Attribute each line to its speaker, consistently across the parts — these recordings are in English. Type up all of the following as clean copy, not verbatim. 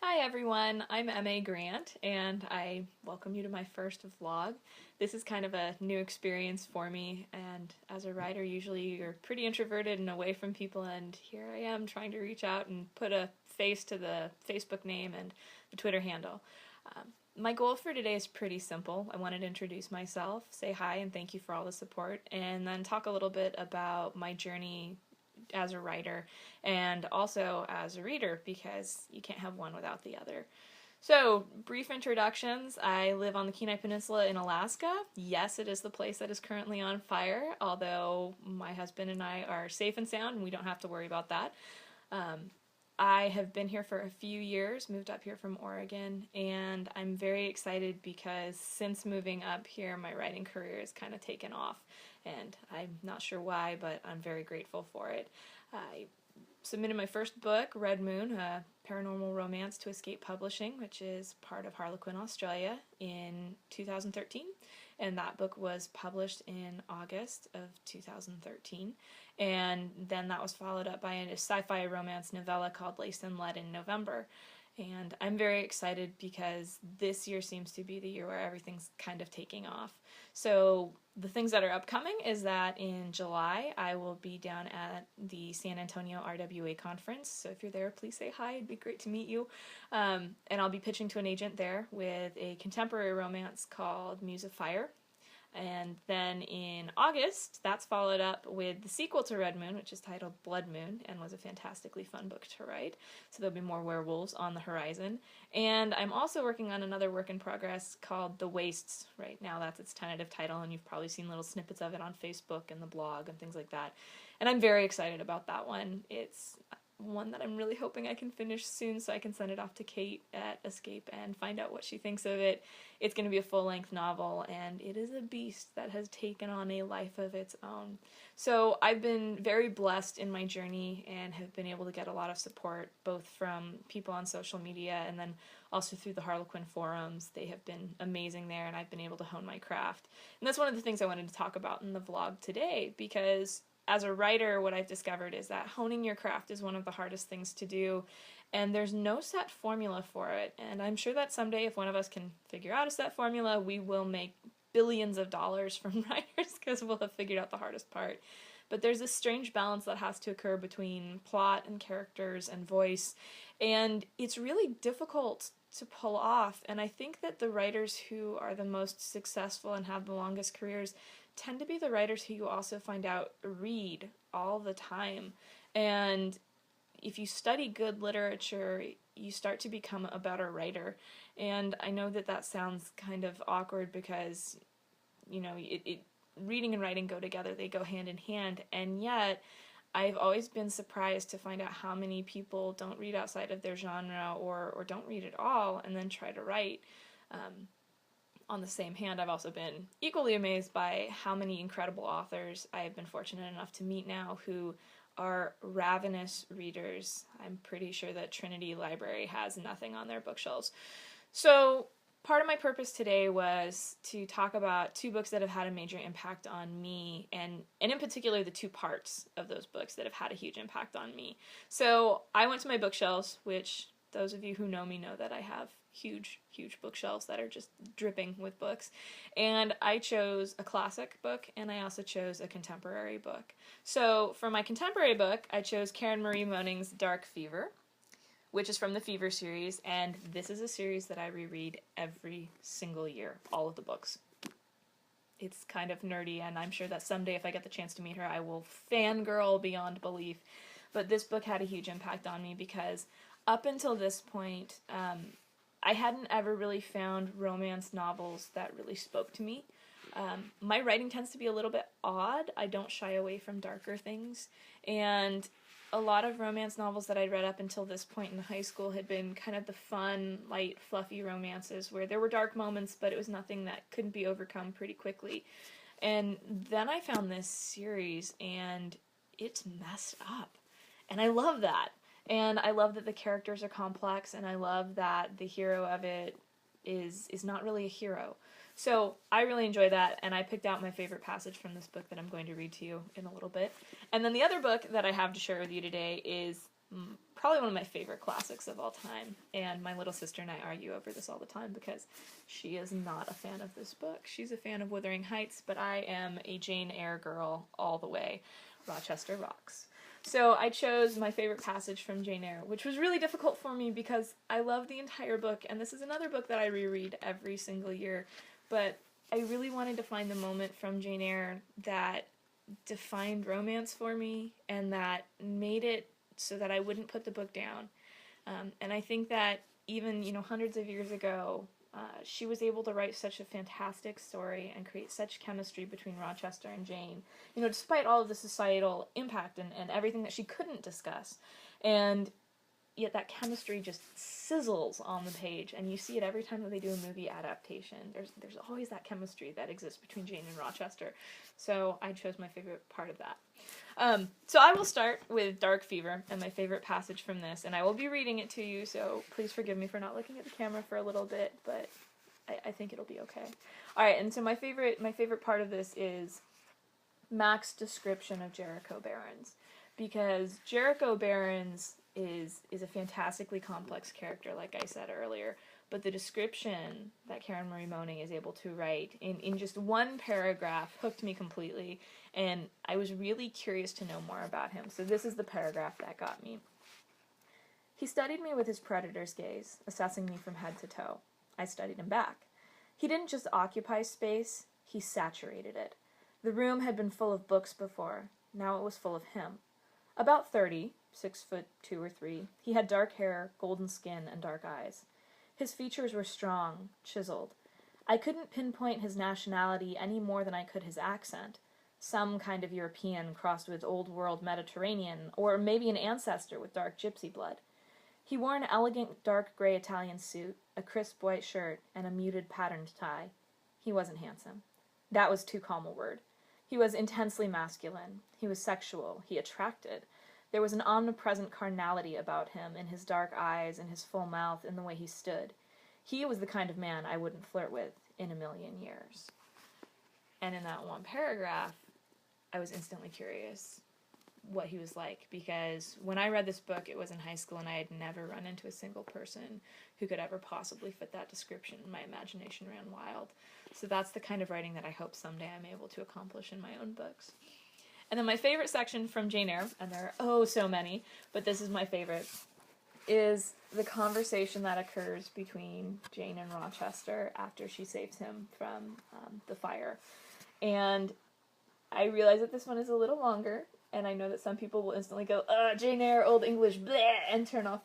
Speaker 1: Hi everyone, I'm M.A. Grant and I welcome you to my first vlog. This is kind of a new experience for me, and as a writer usually you're pretty introverted and away from people, and here I am trying to reach out and put a face to the Facebook name and the Twitter handle. My goal for today is pretty simple. I wanted to introduce myself, say hi and thank you for all the support, and then talk a little bit about my journey as a writer and also as a reader, because you can't have one without the other. So, brief introductions. I live on the Kenai Peninsula in Alaska. Yes, it is the place that is currently on fire, although my husband and I are safe and sound and we don't have to worry about that. I have been here for a few years, moved up here from Oregon, and I'm very excited because since moving up here, my writing career has kind of taken off, and I'm not sure why, but I'm very grateful for it. I submitted my first book, Red Moon, a paranormal romance, to Escape Publishing, which is part of Harlequin, Australia, in 2013. And that book was published in August of 2013. And then that was followed up by a sci-fi romance novella called Lace and Lead in November. And I'm very excited because this year seems to be the year where everything's kind of taking off. So the things that are upcoming is that in July I will be down at the San Antonio RWA conference. So if you're there, please say hi. It'd be great to meet you. And I'll be pitching to an agent there with a contemporary romance called Muse of Fire. And then in August, that's followed up with the sequel to Red Moon, which is titled Blood Moon, and was a fantastically fun book to write. So there'll be more werewolves on the horizon. And I'm also working on another work in progress called The Wastes right now. That's its tentative title, and you've probably seen little snippets of it on Facebook and the blog and things like that. And I'm very excited about that one. It's one that I'm really hoping I can finish soon so I can send it off to Kate at Escape and find out what she thinks of it. It's going to be a full-length novel, and it is a beast that has taken on a life of its own. So I've been very blessed in my journey and have been able to get a lot of support, both from people on social media and then also through the Harlequin forums. They have been amazing there, and I've been able to hone my craft. And that's one of the things I wanted to talk about in the vlog today, because as a writer, what I've discovered is that honing your craft is one of the hardest things to do, and there's no set formula for it. And I'm sure that someday, if one of us can figure out a set formula, we will make billions of dollars from writers because we'll have figured out the hardest part. But there's this strange balance that has to occur between plot and characters and voice, and it's really difficult to pull off. And I think that the writers who are the most successful and have the longest careers tend to be the writers who you also find out read all the time. And if you study good literature, you start to become a better writer. And I know that that sounds kind of awkward because, you know, reading and writing go together, they go hand in hand, and yet I've always been surprised to find out how many people don't read outside of their genre or don't read at all and then try to write. On the same hand, I've also been equally amazed by how many incredible authors I have been fortunate enough to meet now who are ravenous readers. I'm pretty sure that Trinity Library has nothing on their bookshelves. So part of my purpose today was to talk about two books that have had a major impact on me, and in particular the two parts of those books that have had a huge impact on me. So I went to my bookshelves, which those of you who know me know that I have huge bookshelves that are just dripping with books, and I chose a classic book and I also chose a contemporary book. So for my contemporary book, I chose Karen Marie Moning's Darkfever, which is from the Fever series, and this is a series that I reread every single year, all of the books. It's kind of nerdy, and I'm sure that someday if I get the chance to meet her, I will fangirl beyond belief. But this book had a huge impact on me because up until this point, I hadn't ever really found romance novels that really spoke to me. My writing tends to be a little bit odd. I don't shy away from darker things, and a lot of romance novels that I'd read up until this point in high school had been kind of the fun, light, fluffy romances where there were dark moments, but it was nothing that couldn't be overcome pretty quickly. And then I found this series, and it's messed up. And I love that. And I love that the characters are complex, and I love that the hero of it is not really a hero. So I really enjoy that, and I picked out my favorite passage from this book that I'm going to read to you in a little bit. And then the other book that I have to share with you today is probably one of my favorite classics of all time, and my little sister and I argue over this all the time because she is not a fan of this book. She's a fan of Wuthering Heights, but I am a Jane Eyre girl all the way. Rochester rocks. So I chose my favorite passage from Jane Eyre, which was really difficult for me because I love the entire book, and this is another book that I reread every single year, but I really wanted to find the moment from Jane Eyre that defined romance for me and that made it so that I wouldn't put the book down. And I think that even, hundreds of years ago, she was able to write such a fantastic story and create such chemistry between Rochester and Jane, despite all of the societal impact and everything that she couldn't discuss. And yet that chemistry just sizzles on the page, and you see it every time that they do a movie adaptation. There's always that chemistry that exists between Jane and Rochester. So I chose my favorite part of that. So I will start with Darkfever and my favorite passage from this, and I will be reading it to you, so please forgive me for not looking at the camera for a little bit, but I think it'll be okay. Alright, and so my favorite part of this is Mac's description of Jericho Barrons, because Jericho Barrons is a fantastically complex character, like I said earlier, but the description that Karen Marie Moning is able to write in just one paragraph hooked me completely, and I was really curious to know more about him. So this is the paragraph that got me. He studied me with his predator's gaze, assessing me from head to toe. I studied him back. He didn't just occupy space, he saturated it. The room had been full of books before, now it was full of him. About 30, 6'2" or 3, he had dark hair, golden skin, and dark eyes. His features were strong, chiseled. I couldn't pinpoint his nationality any more than I could his accent. Some kind of European crossed with Old World Mediterranean, or maybe an ancestor with dark gypsy blood. He wore an elegant dark gray Italian suit, a crisp white shirt, and a muted patterned tie. He wasn't handsome. That was too calm a word. He was intensely masculine. He was sexual. He attracted. There was an omnipresent carnality about him, in his dark eyes, in his full mouth, in the way he stood. He was the kind of man I wouldn't flirt with in a million years. And in that one paragraph, I was instantly curious what he was like, because when I read this book, it was in high school, and I had never run into a single person who could ever possibly fit that description. My imagination ran wild. So that's the kind of writing that I hope someday I'm able to accomplish in my own books. And then my favorite section from Jane Eyre, and there are oh so many, but this is my favorite, is the conversation that occurs between Jane and Rochester after she saves him from the fire. And I realize that this one is a little longer, and I know that some people will instantly go, Jane Eyre, Old English, bleh, and turn off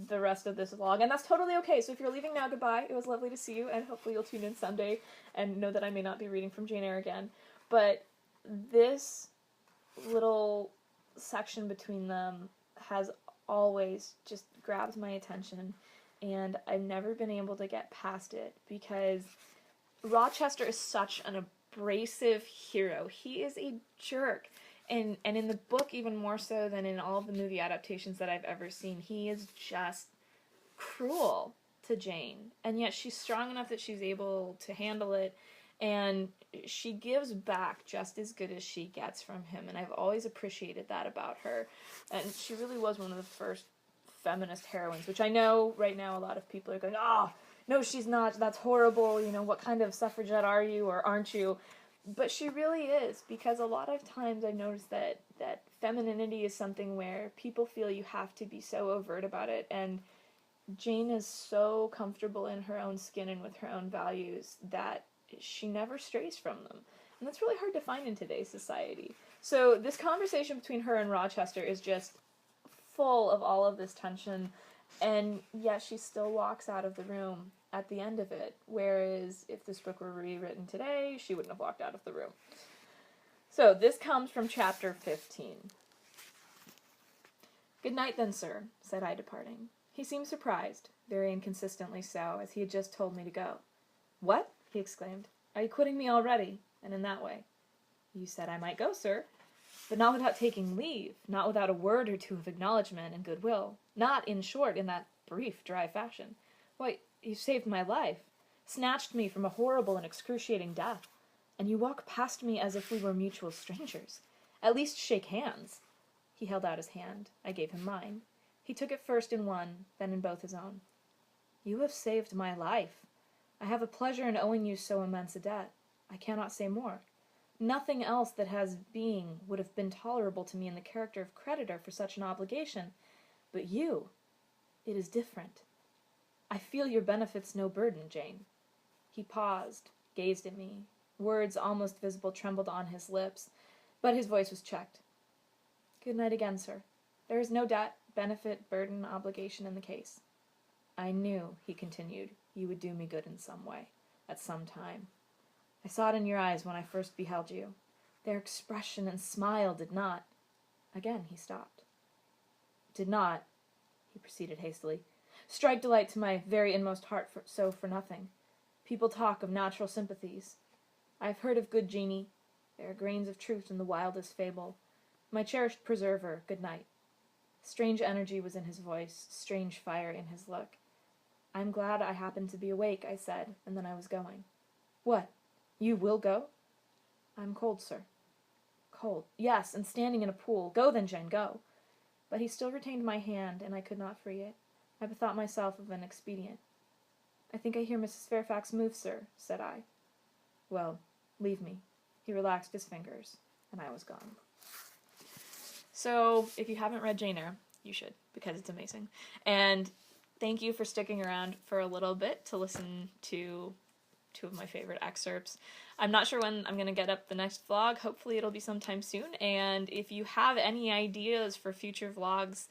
Speaker 1: the rest of this vlog, and that's totally okay. So if you're leaving now, goodbye. It was lovely to see you, and hopefully you'll tune in someday and know that I may not be reading from Jane Eyre again. But this little section between them has always just grabbed my attention, and I've never been able to get past it, because Rochester is such an abrasive hero. He is a jerk. And in the book, even more so than in all of the movie adaptations that I've ever seen, he is just cruel to Jane. And yet she's strong enough that she's able to handle it, and she gives back just as good as she gets from him. And I've always appreciated that about her. And she really was one of the first feminist heroines, which I know right now a lot of people are going, no, she's not. That's horrible. What kind of suffragette are you or aren't you? But she really is, because a lot of times I've noticed that femininity is something where people feel you have to be so overt about it, and Jane is so comfortable in her own skin and with her own values that she never strays from them. And that's really hard to find in today's society. So this conversation between her and Rochester is just full of all of this tension, and yet she still walks out of the room at the end of it, whereas if this book were rewritten today, she wouldn't have walked out of the room. So this comes from chapter 15. "Good night then, sir," said I, departing. He seemed surprised, very inconsistently so, as he had just told me to go. "What?" he exclaimed. "Are you quitting me already, and in that way?" "You said I might go, sir, but not without taking leave, not without a word or two of acknowledgment and goodwill, not, in short, in that brief, dry fashion. Why, you saved my life, snatched me from a horrible and excruciating death, and you walk past me as if we were mutual strangers. At least shake hands." He held out his hand. I gave him mine. He took it first in one, then in both his own. "You have saved my life. I have a pleasure in owing you so immense a debt. I cannot say more. Nothing else that has being would have been tolerable to me in the character of creditor for such an obligation. But you, it is different. I feel your benefits no burden, Jane." He paused, gazed at me. Words almost visible trembled on his lips, but his voice was checked. "Good night again, sir. There is no debt, benefit, burden, obligation in the case. I knew," he continued, "you would do me good in some way, at some time. I saw it in your eyes when I first beheld you. Their expression and smile did not—" Again he stopped. "Did not," he proceeded hastily, "strike delight to my very inmost heart for nothing. People talk of natural sympathies. I have heard of good genii. There are grains of truth in the wildest fable. My cherished preserver, good night." Strange energy was in his voice, strange fire in his look. "I am glad I happened to be awake," I said, and then I was going. "What? You will go?" "I am cold, sir." "Cold? Yes, and standing in a pool. Go then, Jane, go." But he still retained my hand, and I could not free it. I bethought myself of an expedient. "I think I hear Mrs. Fairfax move, sir," said I. "Well, leave me." He relaxed his fingers, and I was gone. So, if you haven't read Jane Eyre, you should, because it's amazing. And thank you for sticking around for a little bit to listen to two of my favorite excerpts. I'm not sure when I'm going to get up the next vlog. Hopefully it'll be sometime soon. And if you have any ideas for future vlogs,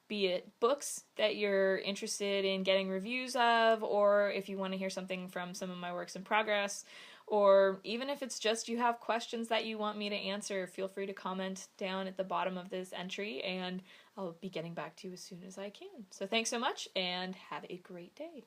Speaker 1: be it books that you're interested in getting reviews of, or if you want to hear something from some of my works in progress, or even if it's just you have questions that you want me to answer, feel free to comment down at the bottom of this entry, and I'll be getting back to you as soon as I can. So thanks so much, and have a great day.